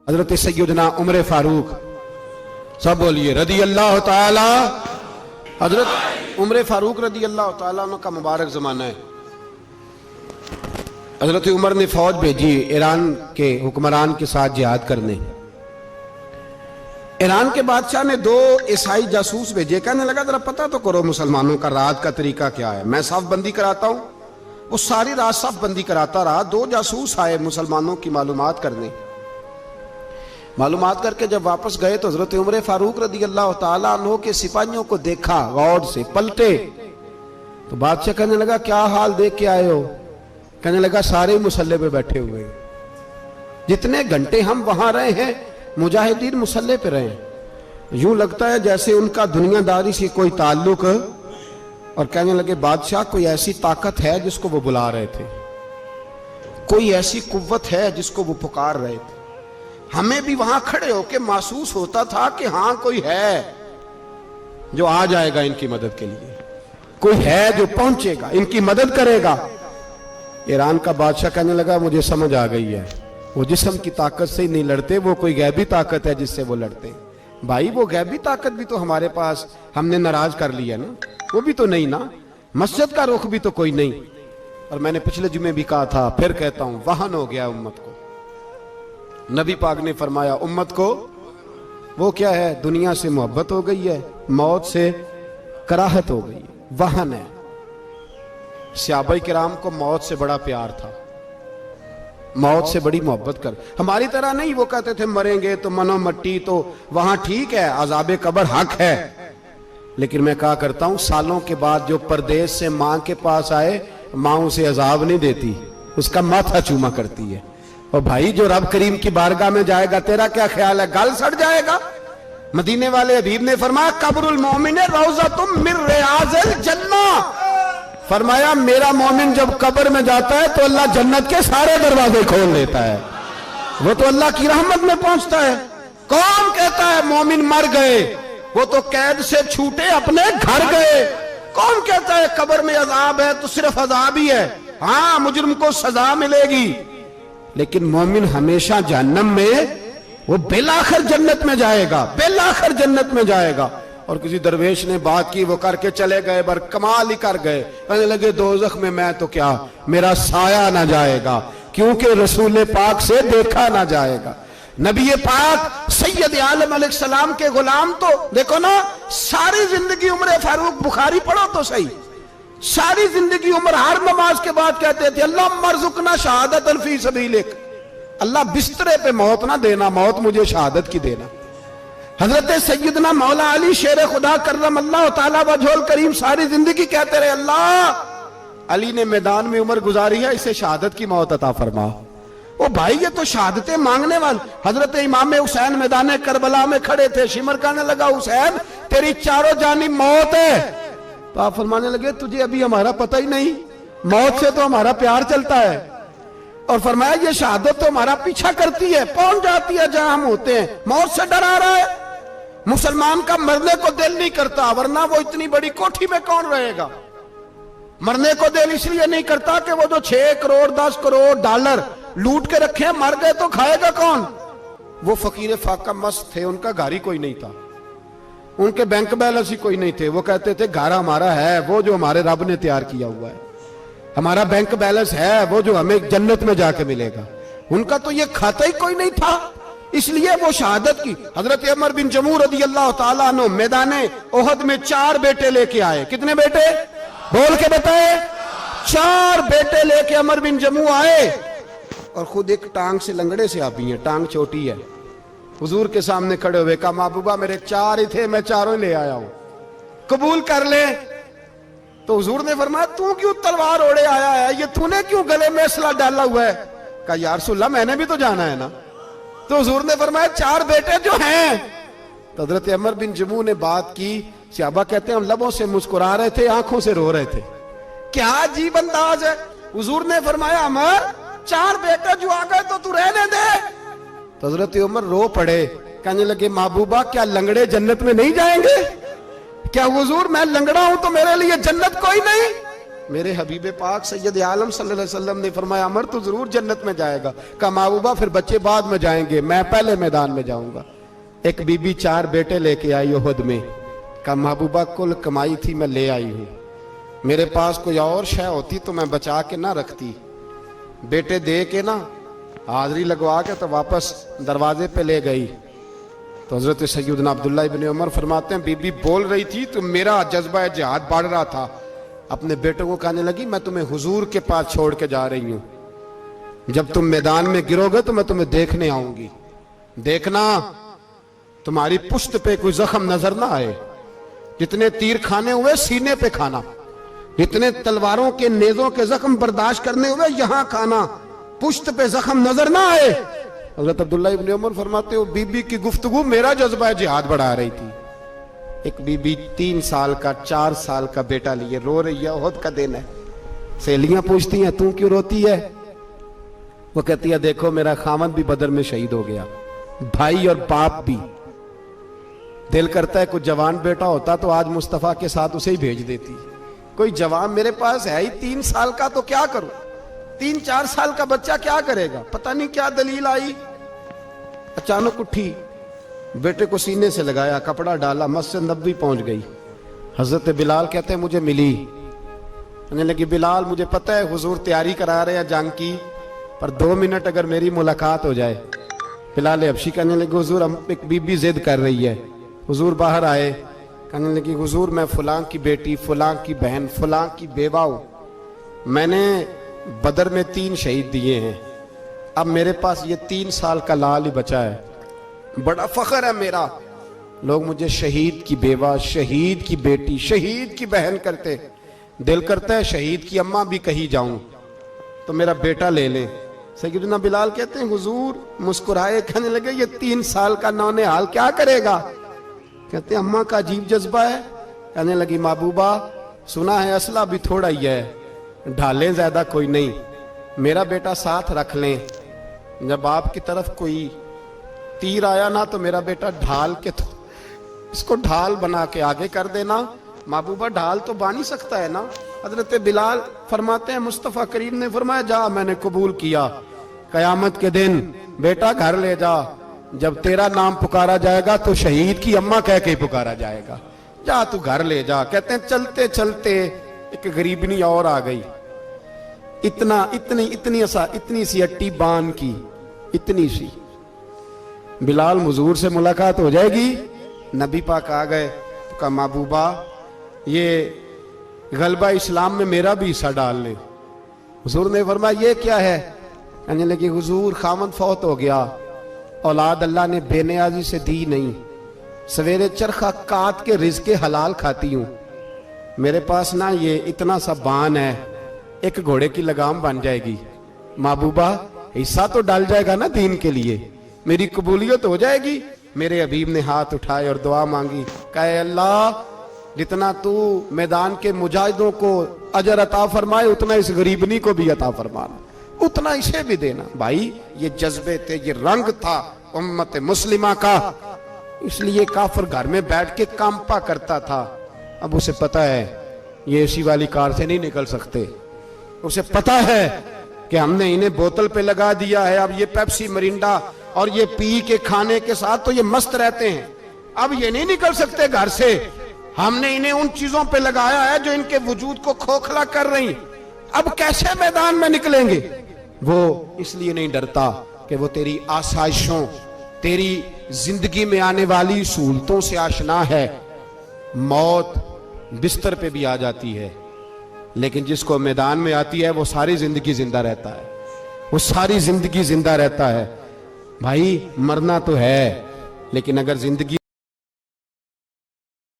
حضرت سیدنا عمر فاروق، سب بولیے رضی اللہ تعالی۔ حضرت عمر فاروق رضی اللہ تعالیٰ عنہ کا مبارک زمانہ ہے۔ حضرت عمر نے فوج بھیجی ایران کے حکمران کے ساتھ جہاد کرنے۔ ایران کے بادشاہ نے 2 عیسائی جاسوس بھیجے، کہنے لگا ذرا پتہ تو کرو مسلمانوں کا رات کا طریقہ کیا ہے، میں صف بندی کراتا ہوں۔ وہ ساری رات صف بندی کراتا رہا۔ 2 جاسوس آئے مسلمانوں کی معلومات کرنے۔ معلومات کر کے جب واپس گئے تو حضرت عمر فاروق رضی اللہ تعالیٰ عنہ کے سپاہیوں کو دیکھا، غور سے پلٹے تو بادشاہ کہنے لگا کیا حال دیکھ کے آئے ہو؟ کہنے لگا سارے مسلح پہ بیٹھے ہوئے ہیں، جتنے گھنٹے ہم وہاں رہے ہیں مجاہدین مسلح پہ رہے ہیں، یوں لگتا ہے جیسے ان کا دنیا داری سے کوئی تعلق۔ اور کہنے لگے بادشاہ کوئی ایسی طاقت ہے جس کو وہ بلا رہے تھے، کوئی ایسی قوت ہے جس کو وہ پکار رہے تھے، ہمیں بھی وہاں کھڑے ہو کے محسوس ہوتا تھا کہ ہاں کوئی ہے جو آ جائے گا ان کی مدد کے لیے، کوئی ہے جو پہنچے گا ان کی مدد کرے گا۔ ایران کا بادشاہ کہنے لگا مجھے سمجھ آ گئی ہے، وہ جسم کی طاقت سے ہی نہیں لڑتے، وہ کوئی غیبی طاقت ہے جس سے وہ لڑتے۔ بھائی وہ غیبی طاقت بھی تو ہمارے پاس ہم نے ناراض کر لیا نا، وہ بھی تو نہیں نا، مسجد کا رخ بھی تو کوئی نہیں۔ اور میں نے پچھلے جمعے بھی کہا تھا، پھر کہتا ہوں، وہن ہو گیا امت کو۔ نبی پاک نے فرمایا امت کو وہ کیا ہے، دنیا سے محبت ہو گئی ہے، موت سے کراہت ہو گئی ہے، وہن ہے۔ صحابہ کرام کو موت سے بڑا پیار تھا، موت سے بڑی محبت کر، ہماری طرح نہیں وہ کہتے تھے مریں گے تو منو مٹی، تو وہاں ٹھیک ہے عذاب قبر حق ہے، لیکن میں کہا کرتا ہوں سالوں کے بعد جو پردیس سے ماں کے پاس آئے، ماں اسے عذاب نہیں دیتی، اس کا ماتھا چوما کرتی ہے۔ اور بھائی جو رب کریم کی بارگاہ میں جائے گا تیرا کیا خیال ہے، گل سڑ جائے گا؟ مدینے والے حبیب نے فرمایا قبر المومن روضۃ من ریاض الجنہ، فرمایا میرا مومن جب قبر میں جاتا ہے تو اللہ جنت کے سارے دروازے کھول دیتا ہے، وہ تو اللہ کی رحمت میں پہنچتا ہے۔ کون کہتا ہے مومن مر گئے، وہ تو قید سے چھوٹے اپنے گھر گئے۔ کون کہتا ہے قبر میں عذاب ہے تو صرف عذاب ہی ہے، ہاں مجرم کو سزا ملے گی، لیکن مومن ہمیشہ جہنم میں، وہ بالآخر جنت میں جائے گا، بالآخر جنت میں جائے گا۔ اور کسی درویش نے بات کی، وہ کر کے چلے گئے، بر کمال ہی کر گئے، کہنے لگے دوزخ میں میں تو کیا، میرا سایہ نہ جائے گا، کیونکہ رسول پاک سے دیکھا نہ جائے گا۔ نبی پاک سید عالم علیہ السلام کے غلام تو دیکھو نا، ساری زندگی عمر فاروق، بخاری پڑھو تو صحیح، ساری زندگی عمر ہر نماز کے بعد کہتے تھے اللہم ارزقنا شہادت فی سبیلک، اللہ بسترے پہ موت نہ دینا، موت مجھے شہادت کی دینا۔ حضرت سیدنا مولا علی شیر خدا کرم اللہ تعالیٰ وجہ الکریم ساری زندگی کہتے رہے اللہ علی نے میدان میں عمر گزاری ہے، اسے شہادت کی موت عطا فرما۔ او بھائی یہ تو شہادتیں مانگنے والے۔ حضرت امام حسین میدان کربلا میں کھڑے تھے، شمر کہنے لگا حسین تیری چاروں جانب موت ہے، تو آپ فرمانے لگے تجھے ابھی ہمارا پتہ ہی نہیں، موت سے تو ہمارا پیار چلتا ہے۔ اور فرمایا یہ شہادت تو ہمارا پیچھا کرتی ہے، پہنچ جاتی ہے جہاں ہم ہوتے ہیں، موت سے ڈر آ رہا ہے۔ مسلمان کا مرنے کو دل نہیں کرتا، ورنہ وہ اتنی بڑی کوٹھی میں کون رہے گا؟ مرنے کو دل اس لیے نہیں کرتا کہ وہ جو 6 کروڑ 10 کروڑ ڈالر لوٹ کے رکھے ہیں، مر گئے تو کھائے گا کون؟ وہ فقیر فاقہ مست تھے، ان کا گھر ہی کوئی نہیں تھا، ان کے بینک بیلنس ہی کوئی نہیں تھے، وہ کہتے تھے گھر ہمارا ہے وہ جو ہمارے رب نے تیار کیا ہوا ہے، ہمارا بینک بیلنس ہے وہ جو ہمیں جنت میں جا کے ملے گا۔ ان کا تو یہ کھاتا ہی کوئی نہیں تھا، اس لیے وہ شہادت کی۔ حضرت عمر بن جموع رضی اللہ تعالیٰ عنہ میدان احد میں 4 بیٹے لے کے آئے۔ کتنے بیٹے؟ بول کے بتائے۔ 4 بیٹے لے کے عمر بن جموع آئے، اور خود ایک ٹانگ سے لنگڑے سے آپی ہیں، ٹانگ چھوٹی ہے، حضور کے سامنے کھڑے ہوئے کہا محبوبہ میرے 4 ہی تھے، میں 4 لے آیا ہوں، قبول کر لے۔ تو حضور نے فرمایا تو کیوں تلوار اوڑے آیا ہے، یہ تو نے کیوں گلے میں اسلحہ ڈالا ہوا ہے؟ کہا یا رسول اللہ میں نے بھی تو جانا ہے نا۔ تو حضور نے فرمایا 4 بیٹے جو ہیں۔ تو حضرت عمر بن جموع نے بات کی، صحابہ کہتے ہیں ہم لبوں سے مسکرا رہے تھے، آنکھوں سے رو رہے تھے، کیا عجیب انداز ہے۔ حضور نے فرمایا عمر 4 بیٹے جو آ گئے تو رہنے دے۔ تو حضرت عمر رو پڑے، کہنے لگے محبوبہ کیا لنگڑے جنت میں نہیں جائیں گے؟ کیا حضور میں لنگڑا ہوں تو میرے لیے جنت کوئی نہیں؟ میرے حبیب پاک سید عالم صلی اللہ علیہ وسلم نے فرمایا عمر تو ضرور جنت میں جائے گا. کہا محبوبہ پھر بچے بعد میں جائیں گے, میں پہلے میدان میں جاؤں گا. ایک بی بی 4 بیٹے لے کے آئی احد میں. کہا محبوبہ کل کمائی تھی میں لے آئی ہوں, میرے پاس کوئی اور شے ہوتی تو میں بچا کے نہ رکھتی. بیٹے دے کے نا حاضری لگوا کے تو واپس دروازے پہ لے گئی. تو حضرت سیدنا عبداللہ ابن عمر فرماتے ہیں بی بی بول رہی تھی تو میرا جذبہ جہاد بڑھ رہا تھا. اپنے بیٹوں کو کہنے لگی میں تمہیں حضور کے پاس چھوڑ کے جا رہی ہوں, جب تم میدان میں گرو گے تو میں تمہیں دیکھنے آؤں گی. دیکھنا تمہاری پشت پہ کوئی زخم نظر نہ آئے, جتنے تیر کھانے ہوئے سینے پہ کھانا, جتنے تلواروں کے نیزوں کے زخم برداشت کرنے ہوئے یہاں کھانا, پشت پہ زخم نظر نہ آئے. حضرت عبداللہ ابن عمر فرماتے ہو بی بی کی گفتگو میرا جذبہ جہاد بڑھا رہی تھی. ایک بی بی 3 سال کا 4 سال کا بیٹا لیے رو رہی ہے, احد کا دن ہے. سہیلیاں پوچھتی ہیں تو کیوں روتی ہے؟ وہ کہتی ہے دیکھو میرا خامد بھی بدر میں شہید ہو گیا, بھائی اور باپ بھی. دل کرتا ہے کوئی جوان بیٹا ہوتا تو آج مصطفیٰ کے ساتھ اسے ہی بھیج دیتی. کوئی جوان میرے پاس ہے ہی 3 سال کا تو کیا کروں, 3-4 سال کا بچہ کیا کرے گا؟ پتہ نہیں کیا دلیل آئی. اچانک اٹھی, بیٹے کو سینے سے لگایا, کپڑا ڈالا, مسجد نبوی پہنچ گئی. حضرت بلال کہتے ہیں مجھے ملی, کہنے لگی بلال مجھے پتہ ہے حضور تیاری کرا رہے ہیں جنگ کی, پر 2 منٹ اگر میری ملاقات ہو جائے. بلال حبشی کہنے لگے حضور ایک بی بی ضد کر رہی ہے. حضور باہر آئے, کہنے لگی حضور میں فلاں کی بیٹی, فلاں کی بہن, فلاں کی بیوہ ہوں, میں نے بدر میں 3 شہید دیے ہیں, اب میرے پاس یہ 3 سال کا لال ہی بچا ہے, بڑا فخر ہے میرا. لوگ مجھے شہید کی بیوہ, شہید کی بیٹی, شہید کی بہن کرتے. دل کرتا ہے شہید کی اماں بھی کہیں جاؤں تو میرا بیٹا لے لیں. سیدنا بلال کہتے ہیں حضور مسکرائے, کہنے لگے یہ 3 سال کا نونہال کیا کرے گا؟ کہتے ہیں اماں کا عجیب جذبہ ہے. کہنے لگی محبوبہ سنا ہے اسلحہ بھی تھوڑا ہی ہے, ڈھالیں زیادہ کوئی نہیں, میرا بیٹا ساتھ رکھ لیں, جب آپ کی طرف کوئی تیر آیا نا تو میرا بیٹا ڈھال کے تو اس کو ڈھال بنا کے آگے کر دینا. محبوبہ ڈھال تو بان ہی سکتا ہے نا. حضرت بلال فرماتے ہیں مصطفیٰ کریم نے فرمایا جا میں نے قبول کیا, قیامت کے دن بیٹا گھر لے جا, جب تیرا نام پکارا جائے گا تو شہید کی اماں کہہ کے پکارا جائے گا, جا تو گھر لے جا. کہتے ہیں چلتے چلتے ایک غریبنی اور آ گئی, اتنی سی اٹی بان کی, اتنی سی. بلال حضور سے ملاقات ہو جائے گی. نبی پاک آ گئے تو کہا محبوبہ یہ غلبہ اسلام میں میرا بھی حصہ ڈال لے. حضور نے فرمایا یہ کیا ہے؟ کہنے لگی حضور خامد فوت ہو گیا, اولاد اللہ نے بے نیازی سے دی نہیں, سویرے چرخہ کاٹ کے رزق حلال کھاتی ہوں, میرے پاس نا یہ اتنا سا بان ہے, ایک گھوڑے کی لگام بن جائے گی. محبوبہ حصہ تو ڈال جائے گا نا دین کے لیے, میری قبولیت ہو جائے گی. میرے حبیب نے ہاتھ اٹھائے اور دعا مانگی, کہے اللہ جتنا تو میدان کے مجاہدوں کو اجر عطا فرمائے اتنا اس غریبنی کو بھی عطا فرمانا, اتنا اسے بھی دینا. بھائی یہ جذبے تھے, یہ رنگ تھا امت مسلمہ کا, اس لیے کافر گھر میں بیٹھ کے کامپا کرتا تھا. اب اسے پتا ہے یہ اسی والی کار سے نہیں نکل سکتے, اسے پتا ہے کہ ہم نے انہیں بوتل پہ لگا دیا ہے, اب یہ پیپسی مرینڈا اور یہ پی کے کھانے کے ساتھ تو یہ مست رہتے ہیں, اب یہ نہیں نکل سکتے گھر سے, ہم نے انہیں ان چیزوں پہ لگایا ہے جو ان کے وجود کو کھوکھلا کر رہی, اب کیسے میدان میں نکلیں گے؟ وہ اس لیے نہیں ڈرتا کہ وہ تیری آسائشوں, تیری زندگی میں آنے والی سہولتوں سے آشنا ہے. موت بستر پہ بھی آ جاتی ہے, لیکن جس کو میدان میں آتی ہے وہ ساری زندگی زندہ رہتا ہے, وہ ساری زندگی زندہ رہتا ہے. بھائی مرنا تو ہے, لیکن اگر زندگی